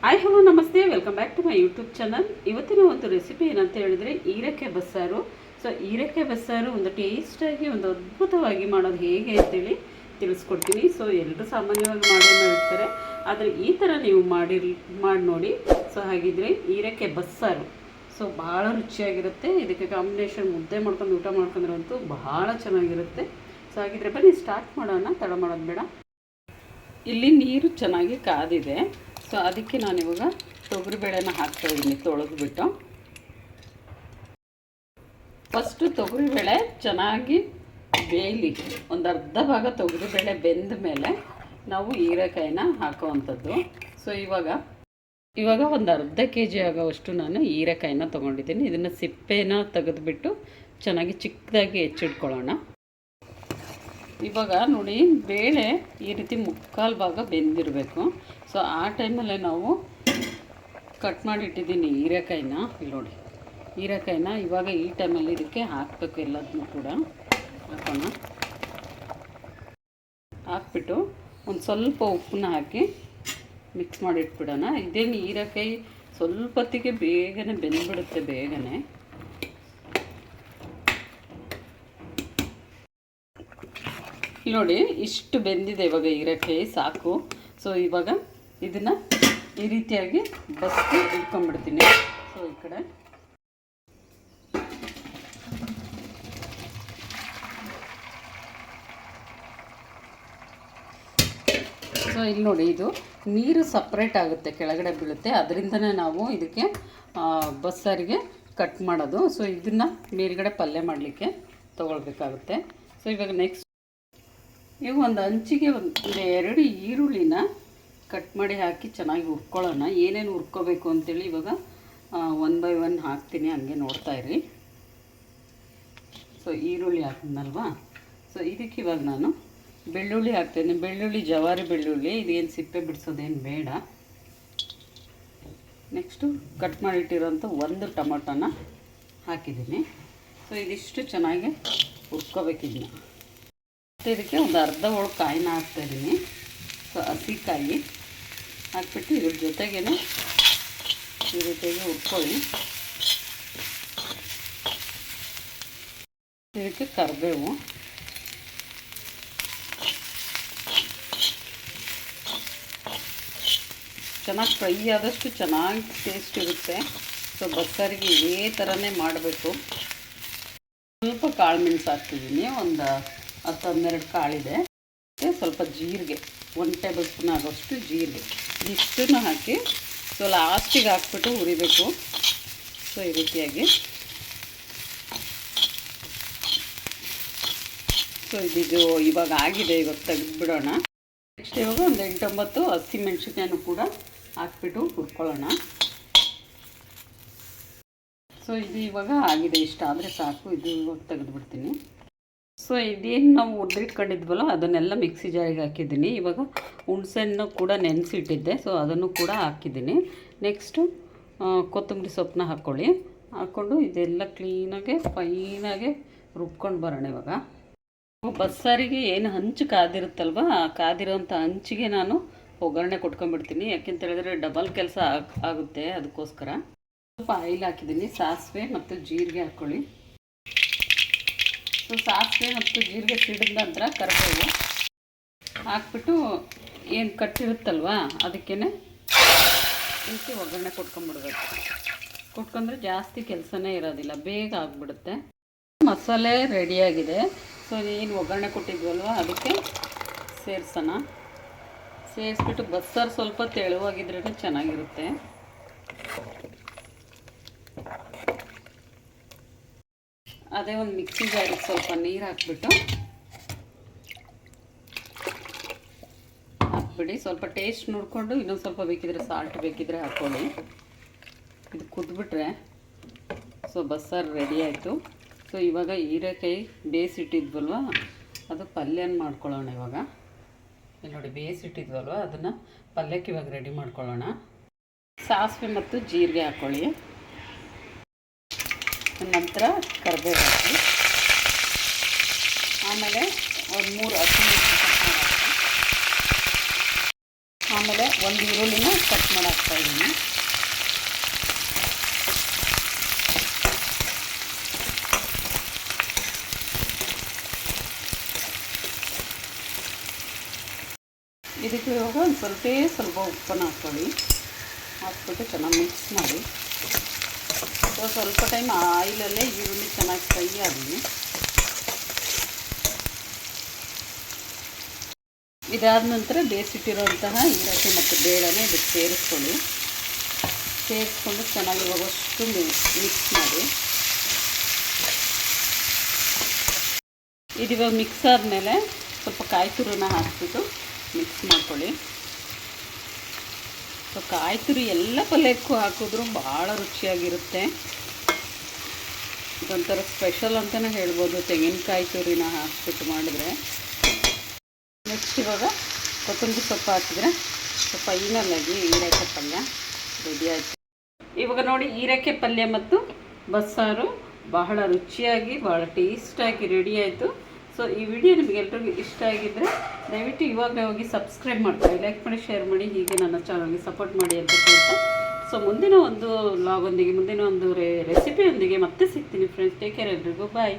Hi hello ನಮಸ್ತೆ, welcome back to my YouTube channel. ಇವತ್ತಿನ ಒಂದು ರೆಸಿಪಿ ಏನಂತ ಹೇಳಿದರೆ ಹೀರೆಕಾಯಿ ಬಸ್ಸಾರು. ಸೊ ಹೀರೆಕಾಯಿ ಬಸ್ಸಾರು ಒಂದು ಟೇಸ್ಟಾಗಿ ಒಂದು ಅದ್ಭುತವಾಗಿ ಮಾಡೋದು ಹೇಗೆ ಅಂತೇಳಿ ತಿಳಿಸ್ಕೊಡ್ತೀನಿ. ಸೊ ಎಲ್ಲರೂ ಸಾಮಾನ್ಯವಾಗಿ ಮಾಡಿರ್ತಾರೆ, ಆದರೆ ಈ ಥರ ನೀವು ಮಾಡಿ ನೋಡಿ. ಸೊ ಹಾಗಿದ್ರೆ ಹೀರೆಕಾಯಿ ಬಸ್ಸಾರು ಸೊ ಭಾಳ ರುಚಿಯಾಗಿರುತ್ತೆ. ಇದಕ್ಕೆ ಕಾಂಬಿನೇಷನ್ ಮುದ್ದೆ ಮಾಡ್ಕೊಂಡು ಊಟ ಮಾಡ್ಕೊಂಡ್ರಂತೂ ಭಾಳ ಚೆನ್ನಾಗಿರುತ್ತೆ. ಸೊ ಹಾಗಿದ್ರೆ ಬನ್ನಿ ಸ್ಟಾರ್ಟ್ ಮಾಡೋಣ, ತಡ ಮಾಡೋದು ಬೇಡ. ಇಲ್ಲಿ ನೀರು ಚೆನ್ನಾಗಿ ಕಾದಿದೆ. ಸೊ ಅದಕ್ಕೆ ನಾನಿವಾಗ ತೊಗರಿಬೇಳೆನ ಹಾಕ್ತಾಯಿದ್ದೀನಿ ತೊಳೆದ್ಬಿಟ್ಟು. ಫಸ್ಟು ತೊಗರಿಬೇಳೆ ಚೆನ್ನಾಗಿ ಬೇಯಲಿ. ಒಂದು ಅರ್ಧ ಭಾಗ ತೊಗರಿಬೇಳೆ ಬೆಂದ ಮೇಲೆ ನಾವು ಹೀರೆಕಾಯಿನ ಹಾಕೋವಂಥದ್ದು. ಸೊ ಇವಾಗ ಒಂದು ಅರ್ಧ kg ಆಗೋವಷ್ಟು ನಾನು ಹೀರೆಕಾಯಿನ ತೊಗೊಂಡಿದ್ದೀನಿ. ಇದನ್ನು ಸಿಪ್ಪೆನ ತೆಗೆದುಬಿಟ್ಟು ಚೆನ್ನಾಗಿ ಚಿಕ್ಕದಾಗಿ ಹೆಚ್ಚಿಟ್ಕೊಳ್ಳೋಣ. ಇವಾಗ ನೋಡಿ, ಬೇಳೆ ಈ ರೀತಿ ಮುಕ್ಕಾಲು ಭಾಗ ಬೆಂದಿರಬೇಕು. ಸೊ ಆ ಟೈಮಲ್ಲೇ ನಾವು ಕಟ್ ಮಾಡಿಟ್ಟಿದ್ದೀನಿ ಹೀರೆಕಾಯಿನ. ಇಲ್ಲಿ ನೋಡಿ, ಹೀರೆಕಾಯಿನ ಇವಾಗ ಈ ಟೈಮಲ್ಲಿ ಇದಕ್ಕೆ ಹಾಕಬೇಕು. ಎಲ್ಲದನ್ನೂ ಕೂಡ ಹಾಕೋಣ. ಹಾಕ್ಬಿಟ್ಟು ಒಂದು ಸ್ವಲ್ಪ ಉಪ್ಪನ್ನ ಹಾಕಿ ಮಿಕ್ಸ್ ಮಾಡಿ ಇಟ್ಬಿಡೋಣ. ಇದೇನು ಹೀರೆಕಾಯಿ ಸ್ವಲ್ಪ ಹೊತ್ತಿಗೆ ಬೇಗನೆ ಬೆಂದ್ಬಿಡುತ್ತೆ ಬೇಗನೆ. ನೋಡಿ, ಇಷ್ಟು ಬೆಂದಿದೆ ಇವಾಗ ಹೀರೆಕಾಯಿ, ಸಾಕು. ಸೊ ಇವಾಗ ಇದನ್ನು ಈ ರೀತಿಯಾಗಿ ಬಸ್ತು ಇಟ್ಕೊಂಡ್ಬಿಡ್ತೀನಿ. ಸೊ ಈ ಕಡೆ ಸೊ ಇಲ್ಲಿ ನೋಡಿ, ಇದು ನೀರು ಸಪ್ರೇಟ್ ಆಗುತ್ತೆ, ಕೆಳಗಡೆ ಬೀಳುತ್ತೆ. ಅದರಿಂದನೇ ನಾವು ಇದಕ್ಕೆ ಬಸ್ಸಾರಿಗೆ ಕಟ್ ಮಾಡೋದು. ಸೊ ಇದನ್ನು ಮೇಲ್ಗಡೆ ಪಲ್ಯ ಮಾಡಲಿಕ್ಕೆ ತೊಗೊಳ್ಬೇಕಾಗುತ್ತೆ. ಸೊ ಇವಾಗ ನೆಕ್ಸ್ಟ್ ಈಗ ಒಂದು ಹಂಚಿಗೆ ಒಂದು 2 ಈರುಳ್ಳಿನ ಕಟ್ ಮಾಡಿ ಹಾಕಿ ಚೆನ್ನಾಗಿ ಹುರ್ಕೊಳ್ಳೋಣ. ಏನೇನು ಹುರ್ಕೋಬೇಕು ಅಂತೇಳಿ ಇವಾಗ 1 by 1 ಹಾಕ್ತೀನಿ, ಹಂಗೆ ನೋಡ್ತಾ ಇರಿ. ಸೊ ಈರುಳ್ಳಿ ಹಾಕಿದ್ನಲ್ವಾ, ಸೊ ಇದಕ್ಕೆ ಇವಾಗ ನಾನು ಬೆಳ್ಳುಳ್ಳಿ ಹಾಕ್ತೀನಿ. ಬೆಳ್ಳುಳ್ಳಿ ಜವಾರಿ ಬೆಳ್ಳುಳ್ಳಿ, ಇದೇನು ಸಿಪ್ಪೆ ಬಿಡಿಸೋದೇನು ಬೇಡ. ನೆಕ್ಸ್ಟು ಕಟ್ ಮಾಡಿಟ್ಟಿರೋಂಥ 1 ಟೊಮೊಟೊನ ಹಾಕಿದ್ದೀನಿ. ಸೊ ಇದಿಷ್ಟು ಚೆನ್ನಾಗಿ ಹುರ್ಕೋಬೇಕಿದ್ನ. ಇದಕ್ಕೆ ಒಂದು ಅರ್ಧ ಒಳಗೆ ಕಾಯಿನ ಹಾಕ್ತಾಯಿದ್ದೀನಿ. ಸೊ ಹಸಿಕಾಯಿ ಹಾಕ್ಬಿಟ್ಟು ಇದ್ರ ಜೊತೆಗೇ ಈ ರೀತಿಯಾಗಿ ಹುರ್ಕೊಳ್ಳಿ. ಇದಕ್ಕೆ ಕರಿಬೇವು, ಚೆನ್ನಾಗಿ ಫ್ರೈ ಆದಷ್ಟು ಚೆನ್ನಾಗಿ ಟೇಸ್ಟ್ ಇರುತ್ತೆ. ಸೊ ಬಸ್ಸಾರಿಗೆ ಇದೇ ಥರನೇ ಮಾಡಬೇಕು. ಸ್ವಲ್ಪ ಕಾಳು ಮೆಣಸು ಹಾಕ್ತಿದ್ದೀನಿ, ಒಂದು 10-12 ಕಾಳಿದೆ. ಸ್ವಲ್ಪ ಜೀರಿಗೆ, 1 ಟೇಬಲ್ ಸ್ಪೂನ್ ಆಗೋಷ್ಟು ಜೀರಿಗೆ, ಇಷ್ಟನ್ನು ಹಾಕಿ ಸೊ ಲಾಸ್ಟಿಗೆ ಹಾಕ್ಬಿಟ್ಟು ಹುರಿಬೇಕು. ಸೊ ಈ ರೀತಿಯಾಗಿ ಸೊ ಇದು ಇವಾಗ ಆಗಿದೆ. ಇವಾಗ ತೆಗೆದುಬಿಡೋಣ. ನೆಕ್ಸ್ಟ್ ಇವಾಗ ಒಂದು 8-9 ಹಸಿಮೆಣ್ಸಿನ್ಕಾಯನ್ನು ಕೂಡ ಹಾಕ್ಬಿಟ್ಟು ಹುರ್ಕೊಳ್ಳೋಣ. ಸೊ ಇದು ಇವಾಗ ಆಗಿದೆ, ಇಷ್ಟ ಆದರೆ ಸಾಕು. ಇದು ಇವಾಗ ತೆಗೆದುಬಿಡ್ತೀನಿ. ಸೊ ಇದೇನು ನಾವು ಹುರಿದಿಟ್ಕೊಂಡಿದ್ವಲ್ಲ ಅದನ್ನೆಲ್ಲ ಮಿಕ್ಸಿ ಜಾರಿಗೆ ಹಾಕಿದ್ದೀನಿ. ಇವಾಗ ಹುಣಸೆಹಣ್ಣು ಕೂಡ ನೆನೆಸಿಟ್ಟಿದ್ದೆ, ಸೊ ಅದನ್ನು ಕೂಡ ಹಾಕಿದ್ದೀನಿ. ನೆಕ್ಸ್ಟು ಕೊತ್ತಂಬರಿ ಸೊಪ್ಪನ್ನ ಹಾಕ್ಕೊಂಡು ಇದೆಲ್ಲ ಕ್ಲೀನಾಗೆ ಫೈನಾಗೆ ರುಬ್ಕೊಂಡು ಬರೋಣ. ಇವಾಗ ಬಸ್ಸಾರಿಗೆ ಏನು ಹಂಚು ಕಾದಿರುತ್ತಲ್ವ, ಕಾದಿರೋಂಥ ಹಂಚಿಗೆ ನಾನು ಒಗ್ಗರಣೆ ಕೊಟ್ಕೊಂಡ್ಬಿಡ್ತೀನಿ. ಯಾಕೆಂತ ಹೇಳಿದ್ರೆ ಡಬಲ್ ಕೆಲಸ ಆಗುತ್ತೆ, ಅದಕ್ಕೋಸ್ಕರ. ಸ್ವಲ್ಪ ಆಯಿಲ್ ಹಾಕಿದ್ದೀನಿ. ಸಾಸಿವೆ ಮತ್ತು ಜೀರಿಗೆ ಹಾಕ್ಕೊಳ್ಳಿ. ಸೊ ಸಾಸಿವೆ ಮತ್ತು ಜೀರಿಗೆ ಸಿಡಿದ ನಂತರ ಕರಿಬೇವು ಹಾಕ್ಬಿಟ್ಟು ಏನು ಕಟ್ಟಿರುತ್ತಲ್ವ ಅದಕ್ಕೇ ಇಂಚು ಒಗ್ಗರಣೆ ಕೊಟ್ಕೊಂಡ್ಬಿಡ್ಬೇಕು. ಕೊಟ್ಕೊಂಡ್ರೆ ಜಾಸ್ತಿ ಕೆಲಸನೇ ಇರೋದಿಲ್ಲ, ಬೇಗ ಆಗಿಬಿಡುತ್ತೆ. ಮಸಾಲೆ ರೆಡಿಯಾಗಿದೆ. ಸೊ ಏನು ಒಗ್ಗರಣೆ ಕೊಟ್ಟಿದ್ವಲ್ವ ಅದಕ್ಕೆ ಸೇರಿಸ್ಬಿಟ್ಟು ಬಸ್ಸಾರು ಸ್ವಲ್ಪ ತೆಳುವಾಗಿದ್ರೇ ಚೆನ್ನಾಗಿರುತ್ತೆ. ಅದೇ ಒಂದು ಮಿಕ್ಸಿ ಜಾರಿಗೆ ಸ್ವಲ್ಪ ನೀರು ಹಾಕ್ಬಿಡಿ. ಸ್ವಲ್ಪ ಟೇಸ್ಟ್ ನೋಡಿಕೊಂಡು ಇನ್ನೊಂದು ಸ್ವಲ್ಪ ಬೇಕಿದ್ರೆ ಸಾಲ್ಟ್ ಬೇಕಿದ್ರೆ ಹಾಕ್ಕೊಳ್ಳಿ. ಇದು ಕುದ್ಬಿಟ್ರೆ ಸೊ ಬಸ್ಸಾರು ರೆಡಿ ಆಯಿತು. ಸೊ ಇವಾಗ ಹೀರೆಕಾಯಿ ಬೇಯಿಸಿಟ್ಟಿದ್ವಲ್ವ ಅದು ಪಲ್ಯನ ಮಾಡ್ಕೊಳ್ಳೋಣ. ಇವಾಗ ಇಲ್ಲಿ ನೋಡಿ, ಬೇಯಿಸಿಟ್ಟಿದ್ವಲ್ವ ಅದನ್ನು ಪಲ್ಯಕ್ಕೆ ಇವಾಗ ರೆಡಿ ಮಾಡ್ಕೊಳ್ಳೋಣ. ಸಾಸಿವೆ ಮತ್ತು ಜೀರಿಗೆ ಹಾಕ್ಕೊಳ್ಳಿ. ನಂತರ ಕರಿಬೇವು ಹಾಕಿ, ಆಮೇಲೆ ಒಂದು 3 ಹಸಿಮೆಣಸಿನಕಾಯಿ ಹಾಕಿ, ಆಮೇಲೆ ಒಂದು ಈರುಳ್ಳಿನ ಕಟ್ ಮಾಡಿ ಹಾಕ್ತಾಯಿದ್ದೀನಿ. ಇದಕ್ಕೆ ಇವಾಗ ಒಂದು ಸ್ವಲ್ಪ ಉಪ್ಪನ್ನು ಹಾಕ್ಕೊಳ್ಳಿ. ಹಾಕ್ಬಿಟ್ಟು ಚೆನ್ನಾಗಿ ಮಿಕ್ಸ್ ಮಾಡಿ. ಸೊ ಸ್ವಲ್ಪ ಟೈಮ್ ಆಯಿಲಲ್ಲೇ ಈರುಳ್ಳಿ ಚೆನ್ನಾಗಿ ಫ್ರೈ ಆಗಲಿ. ಇದಾದ ನಂತರ ಬೇಯಿಸಿಟ್ಟಿರೋಂತಹ ಹೀರೆಕಾಯಿ ಮತ್ತು ಬೇಳೆನ ಇದಕ್ಕೆ ಸೇರಿಸ್ಕೊಂಡು ಚೆನ್ನಾಗಿ ಇವಾಗಷ್ಟು ಮಿಕ್ಸ್ ಮಾಡಿ. ಇದಿವಾಗ ಮಿಕ್ಸ್ ಆದಮೇಲೆ ಸ್ವಲ್ಪ ಕಾಯಿ ತುರಿನ ಹಾಕ್ಬಿಟ್ಟು ಮಿಕ್ಸ್ ಮಾಡ್ಕೊಳ್ಳಿ. ಸೊ ಕಾಯಿ ತುರಿ ಎಲ್ಲ ಪಲ್ಯಕ್ಕೂ ಹಾಕಿದ್ರೂ ಭಾಳ ರುಚಿಯಾಗಿರುತ್ತೆ. ಇದೊಂಥರ ಸ್ಪೆಷಲ್ ಅಂತಲೇ ಹೇಳ್ಬೋದು ತೆಂಗಿನಕಾಯಿ ತುರಿನ ಹಾಕ್ಬಿಟ್ಟು ಮಾಡಿದ್ರೆ. ನೆಕ್ಸ್ಟ್ ಇವಾಗ ಕೊತ್ತಂಬರಿ ಸೊಪ್ಪು ಹಾಕಿದ್ರೆ ಫೈನಲಾಗಿ ಹೀರೆಕಾಯಿ ಪಲ್ಯ ರೆಡಿ ಆಯಿತು. ಇವಾಗ ನೋಡಿ ಹೀರೆಕಾಯಿ ಪಲ್ಯ ಮತ್ತು ಬಸ್ಸಾರು ಬಹಳ ರುಚಿಯಾಗಿ ಭಾಳ ಟೇಸ್ಟಾಗಿ ರೆಡಿ ಆಯಿತು. ಸೊ ಈ ವಿಡಿಯೋ ನಿಮಗೆಲ್ರಿಗೂ ಇಷ್ಟ ಆಗಿದ್ದರೆ ದಯವಿಟ್ಟು ಇವಾಗಲೇ ಹೋಗಿ ಸಬ್ಸ್ಕ್ರೈಬ್ ಮಾಡ್ಕೊಳ್ಳಿ, ಲೈಕ್ ಮಾಡಿ, ಶೇರ್ ಮಾಡಿ, ಹೀಗೆ ನನ್ನ ಚಾನಲ್ಗೆ ಸಪೋರ್ಟ್ ಮಾಡಿ ಅಂತ ಹೇಳ್ತಾ, ಸೊ ಮುಂದಿನ ಒಂದು ಲಾಗೊಂದಿಗೆ ಮುಂದಿನ ಒಂದು ರೆಸಿಪಿಯೊಂದಿಗೆ ಮತ್ತೆ ಸಿಗ್ತೀನಿ ಫ್ರೆಂಡ್ಸ್. ಟೇಕ್ ಕೇರ್, ಎಲ್ರಿಗೂ ಬಾಯ್.